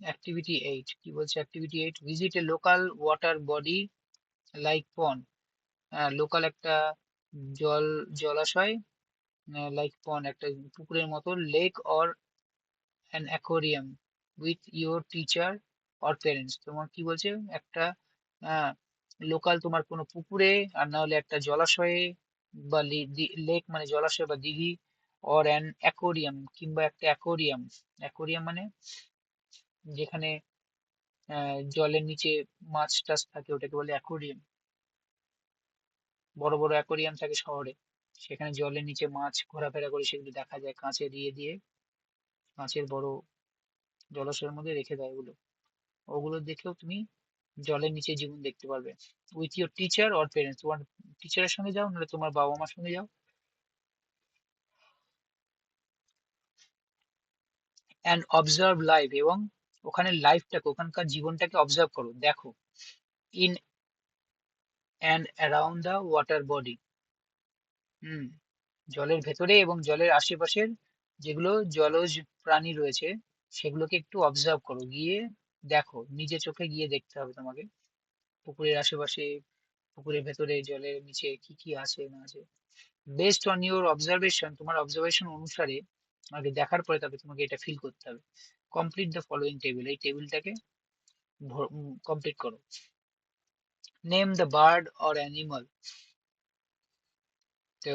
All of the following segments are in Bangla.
অ্যাক্টিভিটি 8 কি বলছে? অ্যাক্টিভিটি 8, ভিজিট এ লোকাল ওয়াটার বডি লাইক পন্ড। লোকাল একটা জল জলাশয়, লাইক পন্ড একটা পুকুরের মতো, lake or an aquarium with your teacher or parents. তোমার কি বলছে? একটা লোকাল তোমার কোনো পুকুরে, আর না হলে একটা জলাশয়ে বা লেক মানে জলাশয় বা দিঘি, অর অ্যান অ্যাকোয়ারিয়াম কিংবা একটা অ্যাকোয়ারিয়াম। অ্যাকোয়ারিয়াম মানে যেখানে জলের নিচে মাছ টাছ থাকে, ওটাকে বলে অ্যাকোয়ারিয়াম। বড় বড় অ্যাকোয়ারিয়াম থাকে শহরে, সেখানে জলের নিচে মাছ ঘোরাফেরা করে, সেগুলো দেখা যায় কাঁচের দিয়ে দিয়ে, কাঁচের বড় জলাশয়ের মধ্যে রেখে দেয় ওগুলো। ওগুলো দেখেও তুমি জলের নিচে জীবন দেখতে পারবে। With your teacher or parents, তোমার টিচারের সঙ্গে যাও, নাহলে তোমার বাবা মার সঙ্গে যাও। অ্যান্ড অবজার্ভ লাইফ, এবং ওখানে লাইফটাকে, ওখানকার জীবনটাকে অবজার্ভ করো, দেখো। In and around the water body. Hmm, জলের ভেতরে এবং জলের আশেপাশের যেগুলো জলজ প্রাণী রয়েছে, সেগুলোকে একটু অবজার্ভ করো, গিয়ে দেখো, নিজে চোখে গিয়ে দেখতে হবে তোমাকে। পুকুরের আশেপাশে, পুকুরের ভেতরে, জলের নিচে কি কি আছে না আছে। বেসড অন ইউর অবজারভেশন, তোমার অবজারভেশন অনুসারে, তোমাকে দেখার পরে তবে তোমাকে এটা ফিল করতে হবে। কমপ্লিট দ্য ফলোইং টেবিল, এই টেবিলটাকে কমপ্লিট করো। Name the bird or animal. তো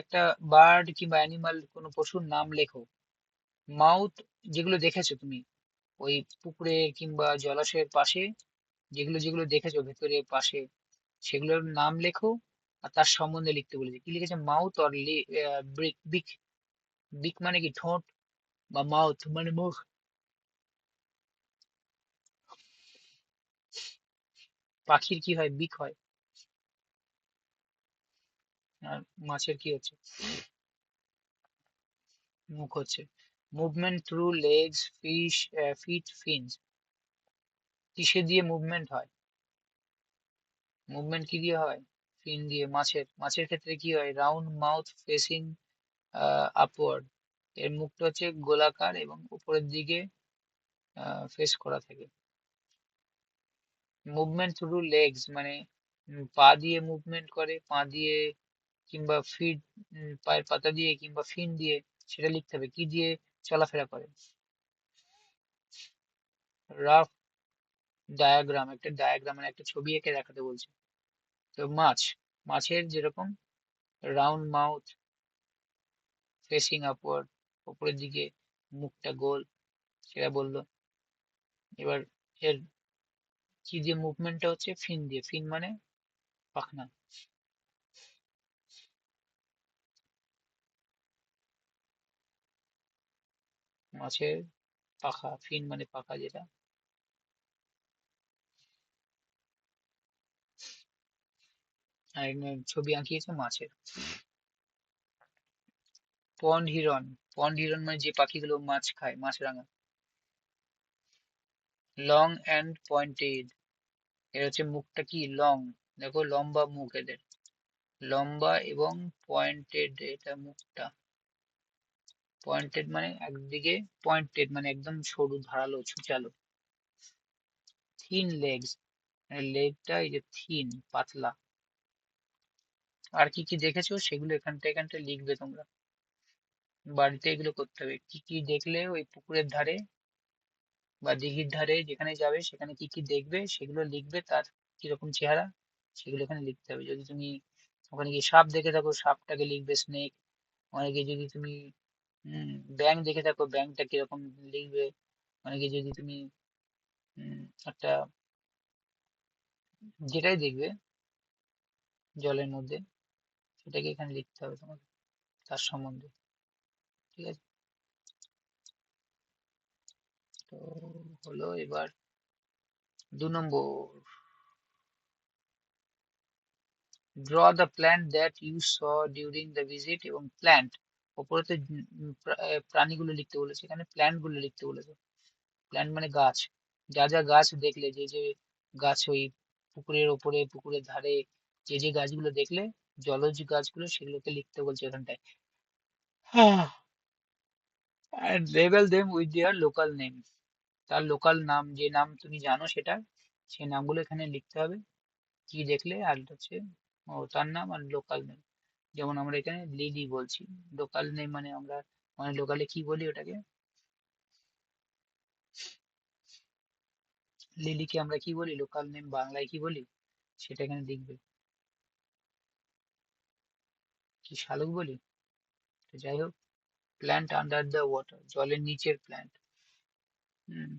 একটা বার্ড কিংবা অ্যানিমাল, কোনো পশুর নাম লেখো। মাউথ, যেগুলো দেখেছো তুমি ওই পুকুরে কিংবা জলাশয়ের পাশে, যেগুলো যেগুলো দেখেছো ভেতরে পাশে, সেগুলোর নাম লেখো। আর তার সম্বন্ধে লিখতে বলেছে। কি লিখেছে? মাউথ অর বিক। বিক মানে কি? ঠোঁট, বা মাউথ মানে মুখ। পাখির কি হয়? বিক হয়। আর মাছের কি হচ্ছে? মুখ হচ্ছে। Movement through legs, fish, feet, fins. কিসে দিয়ে মুভমেন্ট হয়? মুভমেন্ট কি দিয়ে হয়? ফিন দিয়ে। মাছের, মাছের ক্ষেত্রে কি হয়? Round mouth facing upward. এর মুখটা হচ্ছে গোলাকার এবং উপরের দিকে ফেস করা থাকে। মুভমেন্ট থ্রু লেগস মানে পা দিয়ে মুভমেন্ট করে, পা দিয়ে কিংবা ফিট, পায়ের পাতা দিয়ে কিংবা ফিন দিয়ে, সেটা লিখতে হবে। কি দিয়ে চলাফেরা করে? রাফ ডায়াগ্রাম, একটা ডায়াগ্রাম মানে একটা ছবি এঁকে দেখাতে বলছে। তো মাছ, মাছের যেরকম রাউন্ড মাউথ ফেসিং আপওয়ার্ড, উপরের দিকে মুখটা গোল, সেটা বললো। এবার এর কি দিয়ে মুভমেন্টটা হচ্ছে? ফিন দিয়ে। ফিন মানে পাখনা। মাছের পাখা, ফিন মানে পাখা যেটা। আর এখানে ছবি আঁকিয়েছে মাছের। পন্ড হিরন, পন্ড হিরন মানে যে পাখিগুলো মাছ খায়, মাছরাঙা। লং অ্যান্ড পয়েন্টেড, এর হচ্ছে মুখটা কি? লং। দেখো লম্বা মুখ এদের, লম্বা এবং পয়েন্টেড এটা মুখটা। পয়েন্টেড মানে একদিকে, পয়েন্টেড মানে একদম সরু ধারালো ছুচালো। থিন লেগস, লেগটা এই যে থিন, পাতলা। আর কি কি দেখেছো সেগুলো এখানটা এখানটা লিখবে তোমরা। বাড়িতে এগুলো করতে হবে। কি কি দেখলে ওই পুকুরের ধারে বা দিঘির ধারে, যেখানে যাবে সেখানে কি কি দেখবে সেগুলো লিখবে, তার কিরকম চেহারা সেগুলো এখানে লিখতে হবে। যদি তুমি ওখানে গিয়ে সাপ দেখে থাকো, সাপটাকে লিখবে স্নেক। অনেকে যদি তুমি ব্যাঙ দেখে থাকো, ব্যাঙটা কিরকম লিখবে। অনেকে যদি তুমি উম, একটা যেটাই দেখবে জলের মধ্যে, সেটাকে এখানে লিখতে হবে তোমাকে, তার সম্বন্ধে। ঠিক আছে? তো হলো এবার 2 নম্বর, draw the plant that you saw during the visit. এবং প্ল্যান্ট, ওপরে তো প্রাণীগুলো লিখতে বলেছে, এখানে প্ল্যান্ট গুলো লিখতে বলেছে। প্ল্যান্ট মানে গাছ। যা যা গাছ দেখলে, যে যে গাছ ওই পুকুরের ওপরে, পুকুরের ধারে, যে যে গাছগুলো দেখলে, জলজ গাছগুলো, সেগুলোকে লিখতে বলছে এখানটায়। হ্যাঁ, and label them with their local name. তার লোকাল নাম, যে নাম তুমি জানো সেটা, সেই নামগুলো এখানে লিখতে হবে। কি দেখলে, আর হচ্ছে ও তার নাম আর লোকাল নেম। যেমন আমরা এখানে লিলি বলছি, লোকাল নেম মানে আমরা মানে লোকালে কি বলি ওটাকে, লিলিকে আমরা কি বলি, লোকাল নেম বাংলায় কি বলি সেটা এখানে লিখবে। কি শালুক বলি, তো যাই হোক, প্ল্যান্ট আন্ডার দ্য ওয়াটার, জলের নিচের plant. Hmm,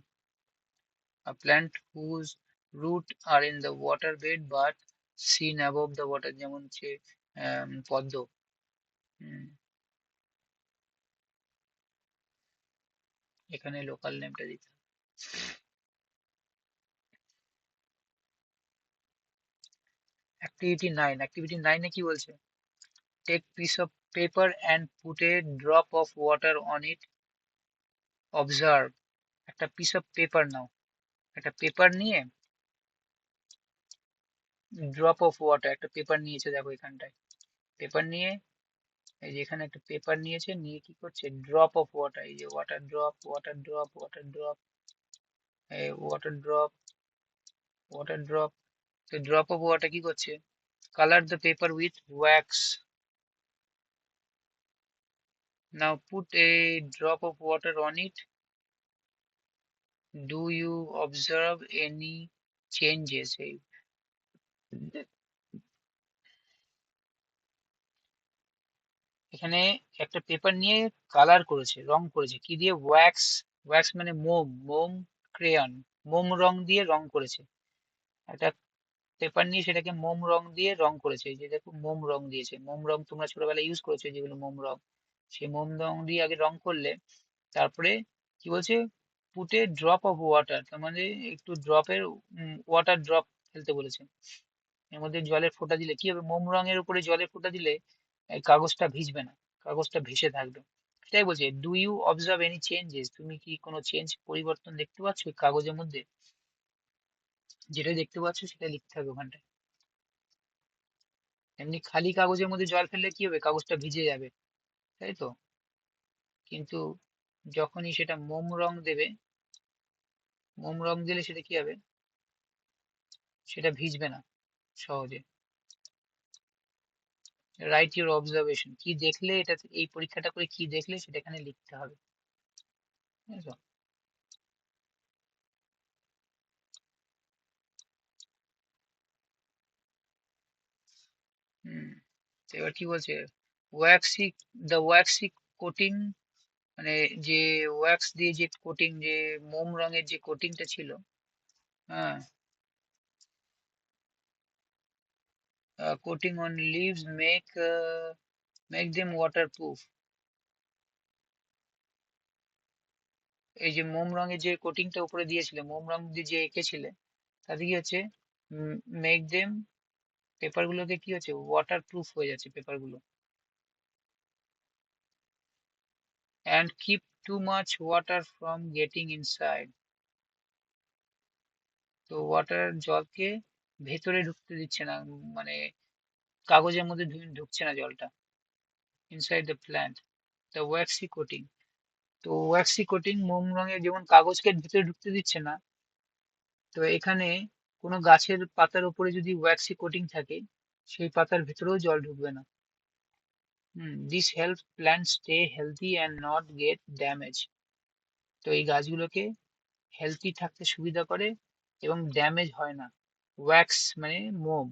a plant whose root are in the water bed but seen above the water, যেমন হচ্ছে পদ্ম। হুম, এখানে লোকাল নেমটা দিতে হবে। অ্যাক্টিভিটি 9 এ কি বলছে, take piece of paper and put a drop of water on it, observe. একটা পিস অফ পেপার নাও, একটা পেপার নিয়ে, ড্রপ অফ ওয়াটার, একটা পেপার নিয়েছে দেখো এখানটায়, পেপার নিয়ে, এই যে এখানে একটা পেপার নিয়েছে, নিয়ে কি করছে, ড্রপ অফ ওয়াটার, এই যে water drop, water drop, water drop, water drop, water drop. তো ড্রপ অফ ওয়াটার কি করছে, colour the paper with wax. Now put a drop of water on it, do you observe any changes. এই এখানে একটা পেপার নিয়ে কালার করেছে, রং করেছে, কি দিয়ে, ওয়্যাক্স। ওয়্যাক্স মানে মোম, মোম, ক্রেয়ন, মোম রং দিয়ে রং করেছে। একটা পেপার নিয়ে সেটাকে মোম রং দিয়ে রং করেছে, এই যে দেখো মোম রং দিয়েছে, মোম রং তোমরা ছোটবেলায় ইউজ করেছো যেগুলো মোম রং, সেই মোম রং দিয়ে আগে রং করলে, তারপরে কি বলছে, পুটে ড্রপ অফ ওয়াটার, তার মানে একটু ড্রপের, ওয়াটার ড্রপ ফেলতে বলেছে, এর মধ্যে জলের ফোঁটা দিলে কি হবে, মোম রঙের উপরে জলের ফোঁটা দিলে এই কাগজটা ভিজবে না, কাগজটা ভেসে থাকবে। সেটাই বলছে, do you observe any changes, তুমি কি কোনো চেঞ্জ, পরিবর্তন দেখতে পাচ্ছ এই কাগজের মধ্যে, যেটা দেখতে পাচ্ছ সেটা লিখতে হবে ওখানটায়। এমনি খালি কাগজের মধ্যে জল ফেললে কি হবে, কাগজটা ভিজে যাবে, তাই তো, কিন্তু যখনই সেটা মোম রং দেবে, মোম রং দিলে সেটা কি হবে, সেটা ভিজবে না সহজে। রাইট ইউর অবজারভেশন, কি দেখলে, এটা এই পরীক্ষাটা করে কি দেখলে সেটা এখানে লিখতে হবে, বুঝেছো? হুম, তো এবার কি বলছে, ওয়্যাক্সি, দ্য ওয়্যাক্সি কোটিং, মানে যে ওয়্যাক্স দিয়ে যে কোটিং, যে মোম রঙের যে কোটিংটা ছিল, হ্যাঁ, coating on leaves make them waterproof. এই যে মোম রঙের যে কোটিংটা উপরে দিয়েছিলে, মোম রং দিয়ে যে এঁকেছিলে, তাতে কি হচ্ছে, মেক দেম, পেপার গুলোকে কি হচ্ছে, ওয়াটার প্রুফ হয়ে যাচ্ছে পেপার গুলো, and keep too much water from getting inside. তো ওয়াটার, জলকে ভেতরে ঢুকতে দিচ্ছে না, মানে কাগজের মধ্যে ঢুকছে না জলটা, inside the plant, the waxy coating. তো ওয়্যাক্সি কোটিং মোম রঙের যেমন কাগজকে ভিতরে ঢুকতে দিচ্ছে না, তো এখানে কোনো গাছের পাতার উপরে যদি ওয়্যাক্সি কোটিং থাকে, সেই পাতার ভিতরেও জল ঢুকবে না। This help plant stay healthy and not get damage. তো এই গাছগুলোকে হেলদি থাকতে সুবিধা করে এবং ড্যামেজ হয় না। ওয়্যাক্স মানে মোম,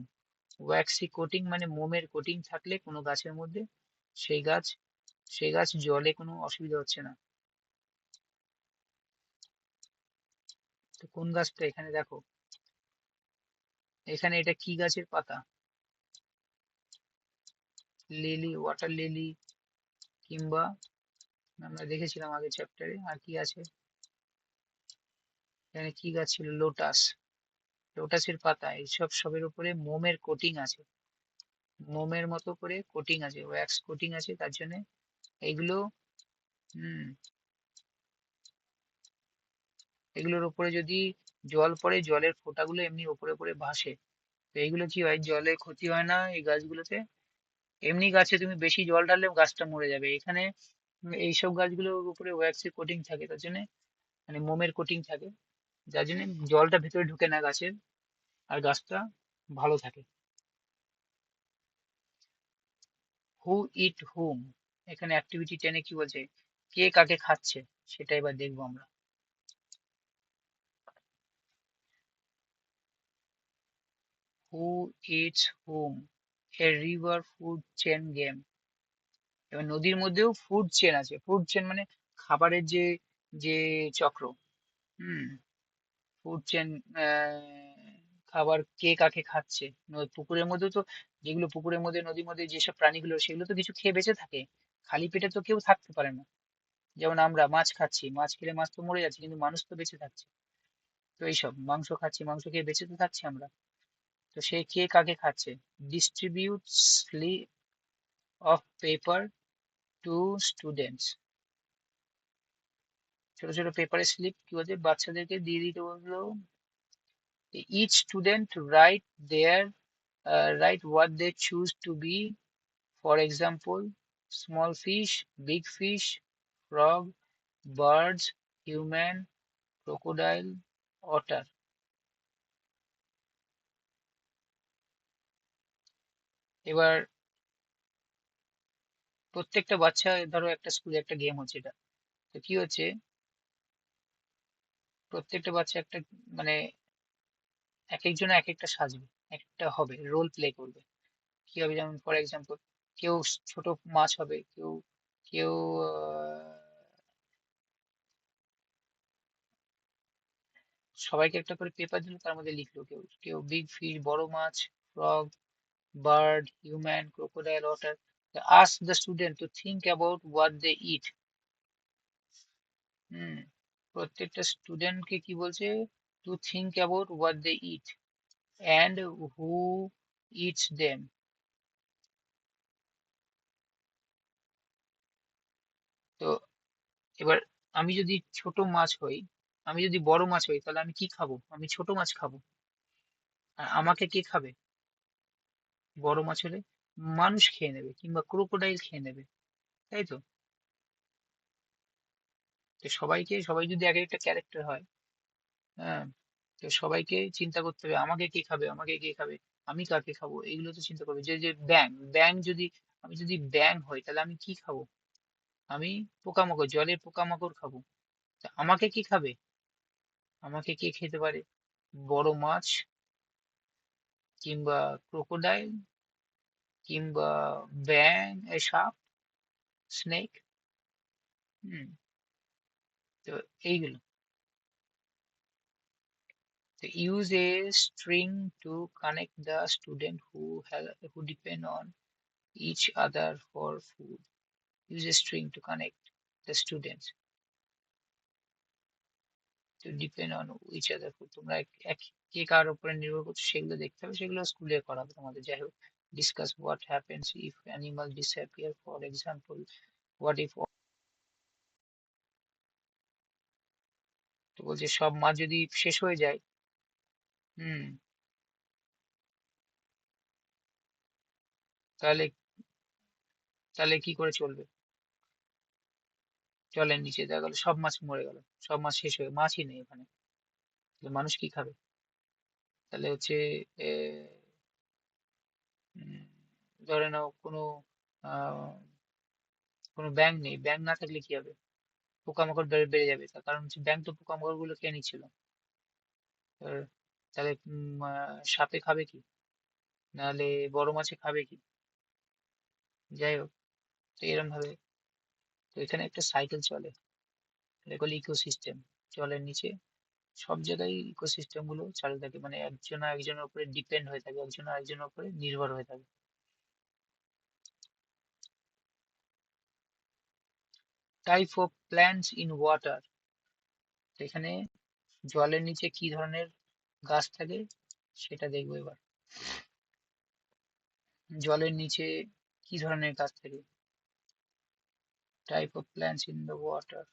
ওয়্যাক্সি কোটিং মানে মোমের কোটিং থাকলে কোনো গাছের মধ্যে, সেই গাছ, সেই গাছ জলে কোনো অসুবিধা হচ্ছে না। তো কোন গাছটা, এখানে দেখো, এখানে এটা কি গাছের পাতা, লিলি, ওয়াটার লিলি, কিংবা আমরা দেখেছিলাম আগের চ্যাপ্টারে, আর কি আছে, এখানে কি গাছ ছিল, লোটাস, লোটাসের পাতা, এইসব সবের উপরে মোমের কোটিং আছে, মোমের মতো করে কোটিং আছে, ওয়্যাক্স কোটিং আছে, তার জন্য এইগুলো, হুম, এগুলোর উপরে যদি জল পড়ে, জলের ফোঁটাগুলো এমনি উপরে উপরে ভাসে, তো এইগুলো কি হয়, জলে ক্ষতি হয় না এই গাছগুলোতে। এমনি গাছে তুমি বেশি জল ঢাললে গাছটা মরে যাবে, এখানে এইসব গাছগুলোর উপরে ওয়্যাক্সি কোটিং থাকে, তার জন্য মানে মোমের কোটিং থাকে, যার জন্য জলটা ভেতরে ঢুকে না গাছের, আর গাছটা ভালো থাকে। হু ইট হুম, এখানে অ্যাক্টিভিটি টেনে কি বলছে, কে কাকে খাচ্ছে, সেটা এবার দেখবো আমরা। হু it's hmm, A river food chain game. এবার নদীর মধ্যেও ফুড চেন আছে, ফুড চেন মানে খাবারের যে যে চক্র। হুম, ফুড চেন, খাবার কে কাকে খাচ্ছে। পুকুরের মধ্যে তো, যেগুলো পুকুরের মধ্যে নদীর মধ্যে যেসব প্রাণীগুলো, সেগুলো তো কিছু খেয়ে বেঁচে থাকে, খালি পেটে তো কেউ থাকতে পারে না। যেমন আমরা মাছ খাচ্ছি, মাছ খেলে মাছ তো মরে যাচ্ছে, কিন্তু মানুষ তো বেঁচে থাকছে। তো এইসব মাংস খাচ্ছি, মাংস খেয়ে বেঁচে তো থাকছি আমরা। তো সে কে কাকে খাচ্ছে, distribute slip of paper to students. ছোট ছোট পেপারের স্লিপ কি বলছে, বাচ্চাদেরকে দিয়ে দিতে বললো। Each student write what they choose to be. For example, small fish, big fish, frog, birds, human, crocodile, otter. এবার প্রত্যেকটা বাচ্চা, ধরো একটা স্কুলে একটা গেম হচ্ছে, এটা তো কি হচ্ছে, প্রত্যেকটা বাচ্চা একটা, মানে এক একজনে এক একটা সাজবে, একটা হবে, রোল প্লে করবে। কি হবে, যেমন ফর এক্সাম্পল, কেউ ছোট মাছ হবে, কেউ কেউ সবাইকে একটা করে পেপার দিল, তার মধ্যে লিখলো, কেউ কেউ বিগ ফিশ, বড় মাছ, frog, bird, human, crocodile, water. Ask the student to think about what they eat. Hmm, প্রত্যেকটা স্টুডেন্টকে কি বলছে, to think about what they eat and who eats them. তো এবার আমি যদি ছোট মাছ হই, আমি যদি বড় মাছ হই, তাহলে আমি কি খাবো, আমি ছোট মাছ খাবো। আর আমাকে কে খাবে, বড় মাছ হলে মানুষ খেয়ে নেবে, কিংবা ক্রোকোডাইল খেয়ে নেবে, তাই তো। তো সবাই যদি এক একটা ক্যারেক্টার হয়, হ্যাঁ, তো সবাইকে চিন্তা করতে হবে, আমাকে কে খাবে, আমাকে কে খাবে, আমি কাকে খাবো, এগুলো তো চিন্তা করবে। যে যে ব্যাং, ব্যাং যদি, আমি যদি ব্যাং হই, তাহলে আমি কি খাবো, আমি পোকামাকড়, জলের পোকামাকড় খাবো। তা আমাকে কি খাবে, আমাকে কে খেতে পারে, বড় মাছ, কিংবা ক্রোকোডাইল, কিংবা ব্যাং, এই সাপ, স্নেক। হুম, তো এইগুলো। তো use a string to connect the student who depend on each other for food. Use a string to connect the students to depend on each other for. তোমরা কে কার উপরে নির্ভর করছো সেগুলো দেখতে হবে, সেগুলো স্কুলে করাবে তোমাদের। যাই হোক, discuss what happens if animal disappear, for example, what if। তো বলছে সব মাছ যদি শেষ হয়ে যায়, হুম, তাহলে তাহলে কি করে চলবে, জলের নিচে দেখা গেল সব মাছ মরে গেল, সব মাছ শেষ হয়ে, মাছই নেই ওখানে, তাহলে মানুষ কি খাবে। তাহলে হচ্ছে এ, উম, ধরে নাও কোনো আহ কোনো ব্যাঙ নেই, ব্যাঙ না থাকলে কি হবে, পোকামাকড় বেড়ে বেড়ে যাবে, তার কারণ হচ্ছে ব্যাঙ তো পোকামাকড় গুলো খেয়ে নিচ্ছিল। এবার তাহলে সাপে খাবে কি, নাহলে বড় মাছে খাবে কি। যাই হোক, তো এরকম ভাবে, তো এখানে একটা সাইকেল চলে, এটা হলো ইকোসিস্টেম। জলের নিচে সব জায়গায় ইকোসিস্টেম গুলো চালু থাকে, মানে একজন একজনের উপরে ডিপেন্ড হয়ে থাকে, একজন আরেকজনের উপরে নির্ভর হয়ে থাকে। Type of plants in water. এখানে জলের নিচে কি ধরনের গাছ থাকে সেটা দেখবো এবার। জলের নিচে কি ধরনের গাছ থাকে, type of plants in the water.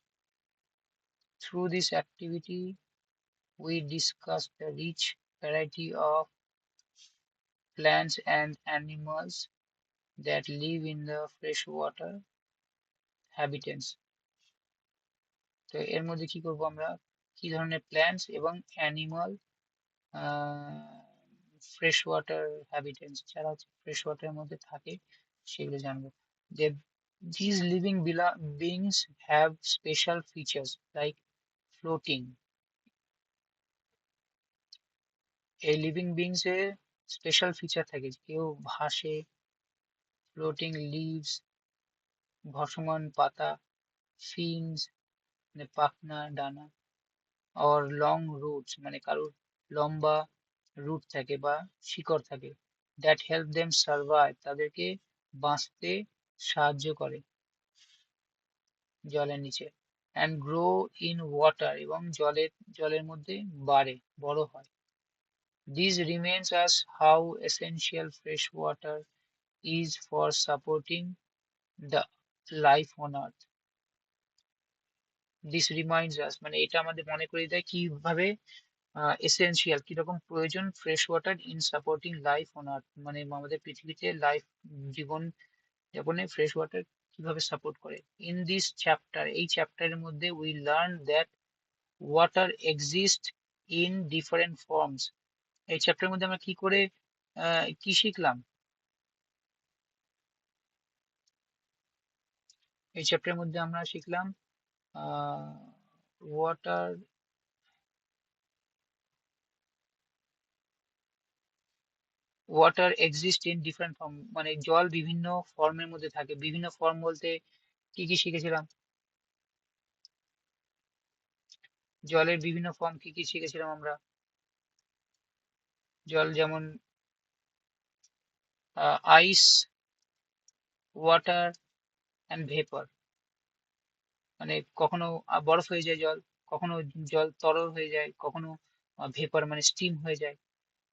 Through this activity we discuss the rich variety of plants and animals that live in the freshwater habitats. তো এর মধ্যে কি করব আমরা, কি ধরনের প্ল্যান্টস এবং অ্যানিমাল ফ্রেশ ওয়াটার হ্যাবিটেন্টস, যারা হচ্ছে ফ্রেশ ওয়াটারের মধ্যে থাকে সেগুলো জানবো। যে these living beings have special features like floating, এই লিভিং বিংস এর স্পেশাল ফিচার থাকে, কেউ ভাসে, ফ্লোটিং লিভস, ভাসমান পাতা, ফিনস মানে পাখনা ডানা, or long roots মানে কারোর লম্বা রুট থাকে বা শিকড় থাকে, that help them survive তাদেরকে বাঁচতে সাহায্য করে জলের নিচে, and grow in water এবং জলের মধ্যে বাড়ে, বড় হয়। This remains as how essential fresh water is for supporting the life on earth. This reminds us মানে এটা আমাদের মনে করিয়ে দেয় কিভাবে এসেনশিয়াল, কিরকম প্রয়োজন fresh water in supporting life on earth, মানে আমাদের পৃথিবীতে লাইফ, জীবন যাপনে ফ্রেশ ওয়াটার কিভাবে সাপোর্ট করে। ইন দিস চ্যাপ্টার, এই চ্যাপ্টারের মধ্যে we learn that water exist in different forms. এই চ্যাপ্টারের মধ্যে আমরা কি করে কি শিখলাম, এই চ্যাপ্টারের মধ্যে আমরা শিখলাম water water exist in different form, মানে জল বিভিন্ন ফর্মের মধ্যে থাকে। বিভিন্ন ফর্ম বলতে কি কি শিখেছিলাম, জলের বিভিন্ন ফর্ম কি কি শিখেছিলাম আমরা। জল যেমন আইস, ওয়াটার অ্যান্ড ভেপর, মানে কখনো বরফ হয়ে যায় জল, কখনো জল তরল হয়ে যায়, কখনো ভেপর মানে স্টিম হয়ে যায়।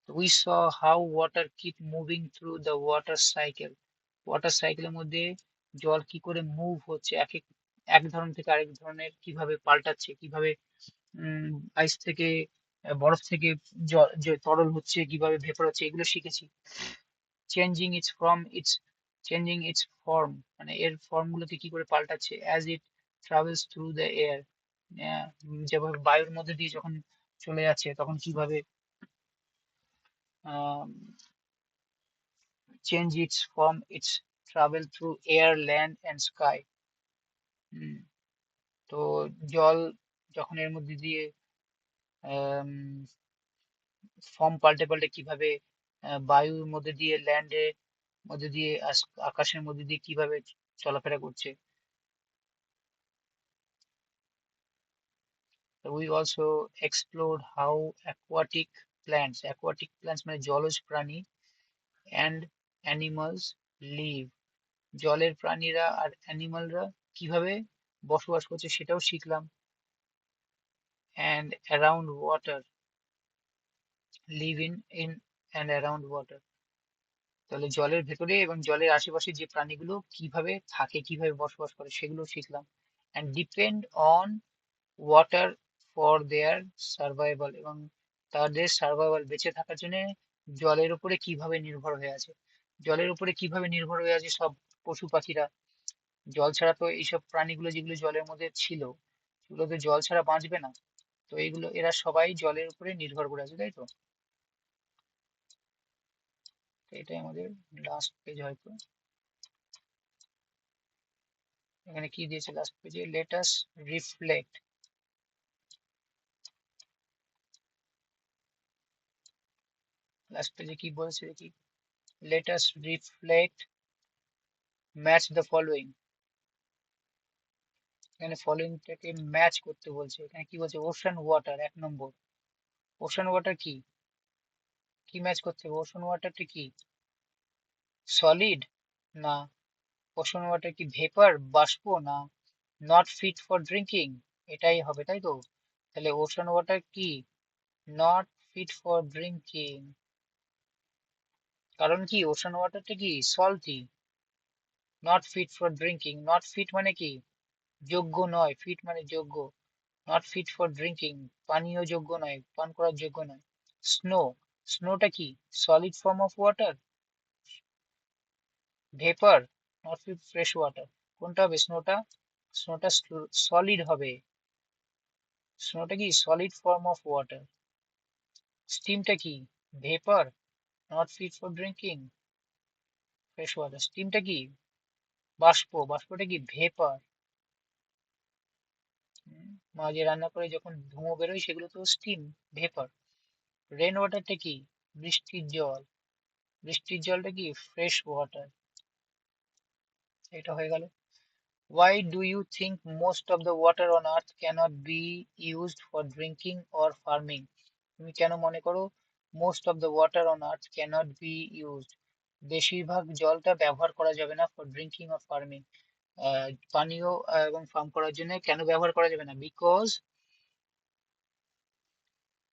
We saw how water keep moving through the water cycle. Water সাইকেলের মধ্যে জল কি করে মুভ হচ্ছে, এক ধরন থেকে আরেক ধরনের কিভাবে পাল্টাচ্ছে, কিভাবে আইস থেকে বরফ থেকে জল যে তরল হচ্ছে, কিভাবে ভেপর হচ্ছে, এগুলো শিখেছি। Changing its from its changing its form মানে এর ফর্ম গুলোকে কি করে পাল্টাচ্ছে, as it travels through the air, যেভাবে বায়ুর মধ্যে দিয়ে যখন চলে যাচ্ছে তখন কিভাবে change its form, its travel through air, land and sky. তো জল যখন এর মধ্যে দিয়ে ফর্ম পাল্টে পাল্টে কিভাবে বায়ুর মধ্যে দিয়ে, ল্যান্ডের মধ্যে দিয়ে, আকাশের মধ্যে দিয়ে কিভাবে চলাফেরা করছে। We also explored how aquatic plants মানে জলজ প্রাণী and animals live, জলের প্রাণীরা আর অ্যানিমালরা কিভাবে বসবাস করছে সেটাও শিখলাম। and around water live in and around water, তাহলে জলের ভেতরে এবং জলের আশেপাশে যে প্রাণীগুলো কিভাবে থাকে, কিভাবে বসবাস করে সেগুলো শিখলাম। and depend on water for their survival, এবং তাদের সার্ভাইভাল বেঁচে থাকার জন্য জলের উপরে কিভাবে নির্ভর হয়ে আছে, জলের উপরে কিভাবে নির্ভর হয়ে আছে সব পশু পাখিরা। জল ছাড়া তো এইসব প্রাণীগুলো যেগুলো জলের মধ্যে ছিল সেগুলো তো জল ছাড়া বাঁচবে না, তো এইগুলো এরা সবাই জলের উপরে নির্ভর করে আছে, তাই তো। এটাই আমাদের লাস্ট পেজ হয়তো। এখানে কি দিয়েছে লাস্ট পেজে, লেট আস রিফ্লেক্ট, লাস্ট পেজে কি বলছে দেখি, let us reflect, match the following, এখানে ফলোইংটাকে ম্যাচ করতে বলছে। এখানে কি বলছে, ওশান ওয়াটার 1 নম্বর, ওশান ওয়াটার কি কি ম্যাচ করতে হবে, ওশান ওয়াটারটা কি সলিড না, ওশান ওয়াটার কি ভেপার বাষ্প না, নট ফিট ফর ড্রিঙ্কিং, এটাই হবে তাই তো। তাহলে ওশান ওয়াটার কি নট ফিট ফর ড্রিঙ্কিং, কারণ কি ওশান ওয়াটারটা কি salty, not fit for drinking, not fit মানে কি যোগ্য নয়, ফিট মানে যোগ্য, নট ফিট ফর ড্রিঙ্কিং পানীয় যোগ্য নয়, পান করার যোগ্য নয়। স্নো, স্নোটা কি solid form of water, vapour, not fit fresh water, কোনটা হবে স্নোটা, স্নোটা সলিড হবে, স্নোটা কি সলিড ফর্ম অফ ওয়াটার। স্টিমটা কি vapour, not fit for drinking. Fresh water. স্টিমটা কি বাষ্প, বাষ্পটা কি ভেপার। মাঝে রান্না করে যখন ধুমো বেরোয় সেগুলো তো স্টিম, ভেপার। রেন ওয়াটারটা কি বৃষ্টির জল, বৃষ্টির জলটা কি ফ্রেশ ওয়াটার। এটা হয়ে গেল। Why do you think most of the water on earth cannot be used for drinking or farming? তুমি কেন মনে করো most of the water on earth cannot be used? বেশিরভাগ জলটা ব্যবহার করা যাবে না for drinking or farming. পানীয় এবং ফার্ম করার জন্য কেন ব্যবহার করা যাবে না? বিকজ,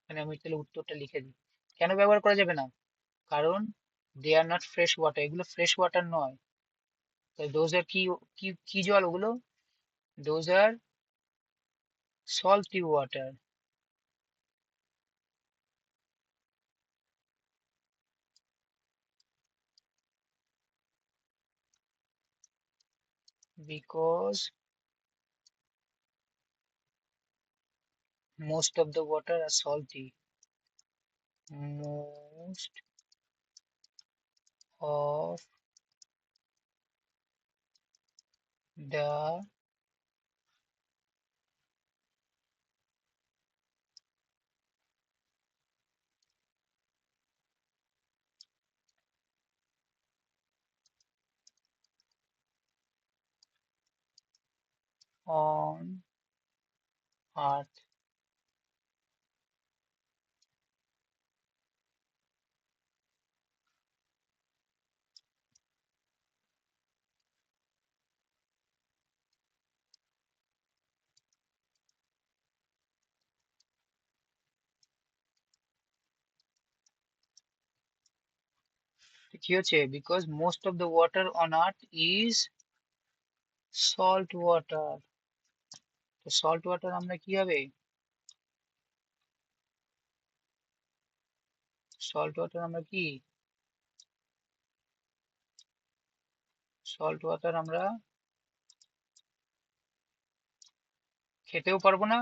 মানে আমি তাহলে উত্তরটা লিখে দিই। কেন ব্যবহার করা যাবে না? কারণ দে আর নট ফ্রেশ ওয়াটার, এগুলো ফ্রেশ ওয়াটার নয়। দোজ আর কি, কি কি জল ওগুলো? Those are salty water. Because most of the water are salty. Most of the on earth কি হচ্ছে? Because most of the water on earth is salt water. তো salt water আমরা কি হবে? salt water আমরা কি? salt water আমরা খেতেও পারবো না,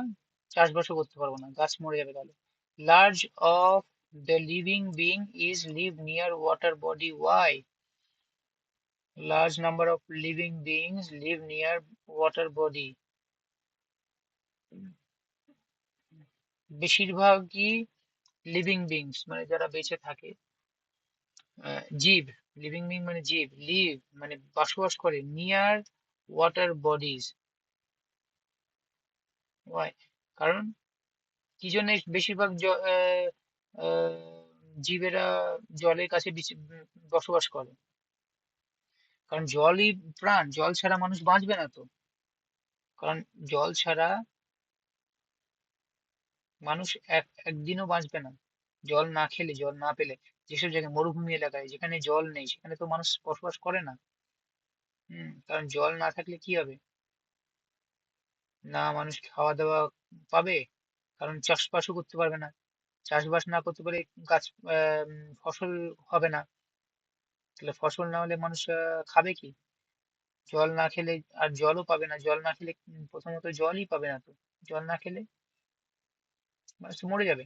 চাষবাসও করতে পারবো না, গাছ মরে যাবে তাহলে। Large of the living being is live near water body. Why? Large number of living beings live near water body. বেশিরভাগই লিভিং বিংস মানে যারা বেঁচে থাকে, জীব। লিভিং বিং মানে জীব, লিভ মানে বসবাস করে নিয়ার ওয়াটার বডিজ। ওয়াই? কারণ কি জন্য বেশিরভাগ জীবেরা জলের কাছে বসবাস করে? কারণ জলই প্রাণ, জল ছাড়া মানুষ বাঁচবে না তো। কারণ জল ছাড়া মানুষ একদিনও বাঁচবে না। জল না খেলে, জল না পেলে, যেসব জায়গায় মরুভূমি এলাকায় যেখানে জল নেই সেখানে তো মানুষ বসবাস করে না। কারণ জল না থাকলে কি হবে? না মানুষ খাওয়া দাওয়া পাবে, কারণ চাষবাসও করতে পারবে না। চাষবাস না করতে পারে গাছ, ফসল হবে না। তাহলে ফসল না হলে মানুষ খাবে কি? জল না খেলে, আর জলও পাবে না। জল না খেলে প্রথমত জলই পাবে না তো। জল না খেলে মানুষ তো মরে যাবে।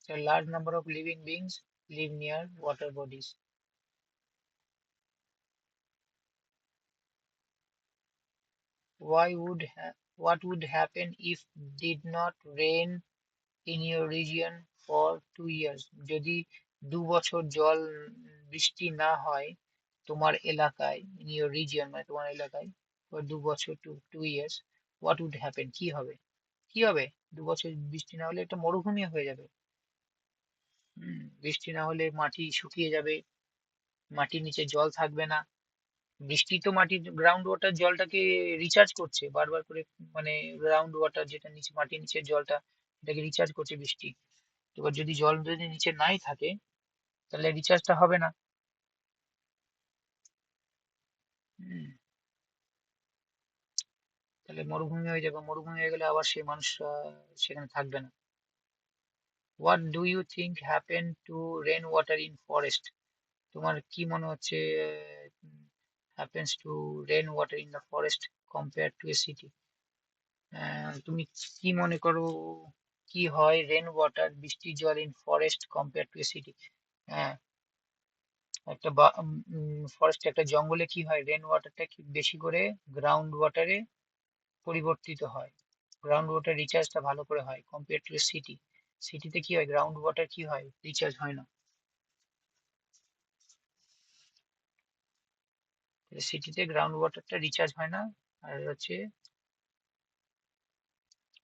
A large number of living beings live near water bodies. What would happen if did not rain in your region for 2 years? যদি 2 বছর জল বৃষ্টি না হয় তোমার এলাকায়, in your region মানে তোমার এলাকায়, for 2 বছর, 2 years, what would happen? কি হবে? কি হবে? 2 বছর বৃষ্টি না হলে একটা মরুভূমি হয়ে যাবে। বৃষ্টি না হলে মাটি শুকিয়ে যাবে, মাটির নিচে জল থাকবে না। বৃষ্টি তো মাটির গ্রাউন্ড ওয়াটার জলটাকে রিচার্জ করছে বারবার করে, মানে গ্রাউন্ড ওয়াটার যেটা নিচে মাটির নিচের জলটা, এটাকে রিচার্জ করছে বৃষ্টি। এবার যদি জল যদি নিচে নাই থাকে তাহলে রিচার্জটা হবে না। হুম, তাহলে মরুভূমি হয়ে যাবে। মরুভূমি হয়ে গেলে আবার সেই মানুষ সেখানে থাকবে না। What do you think happen to rain water in forest? তোমার কি মনে হচ্ছে happens to rain water in the forest compare to a city? তুমি কি মনে করো কি হয় রেন ওয়াটার বৃষ্টির জল in forest compare two city? হ্যাঁ, একটা ফরেস্ট একটা জঙ্গলে কি হয় রেন ওয়াটারটা কি বেশি করে গ্রাউন্ড ওয়াটারে পরিবর্তিত হয়, গ্রাউন্ড ওয়াটার রিচার্জটা ভালো করে হয় কম্পেয়ার টু সিটি। সিটিতে কি হয় গ্রাউন্ড ওয়াটার কি হয় রিচার্জ হয় না, সিটিতে গ্রাউন্ড ওয়াটারটা রিচার্জ হয় না। আর হচ্ছে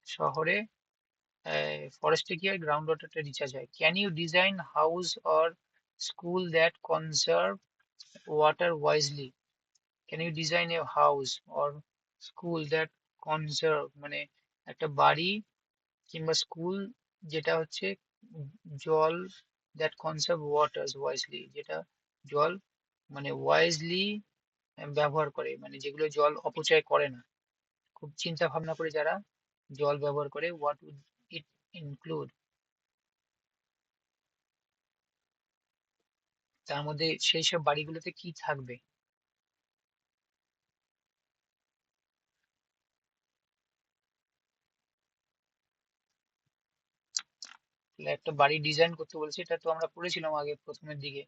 শহরে ফরেস্টে কি হয় গ্রাউন্ড ওয়াটারটা রিচার্জ হয়। Can you design house or school that conserve water wisely? Can you design a house or school that conserve মানে একটা বাড়ি কিংবা স্কুল যেটা হচ্ছে জল, দ্যাট কনজার্ভ ওয়াটার ওয়াইজলি যেটা জল মানে ওয়াইজলি ব্যবহার করে, মানে যেগুলো জল অপচয় করে না, খুব চিন্তা ভাবনা করে যারা জল ব্যবহার করে। What would it include? তার মধ্যে সেই সব বাড়িগুলোতে কি থাকবে? তাহলে একটা বাড়ি ডিজাইন করতে বলছে, এটা তো আমরা পড়েছিলাম আগে প্রথমের দিকে।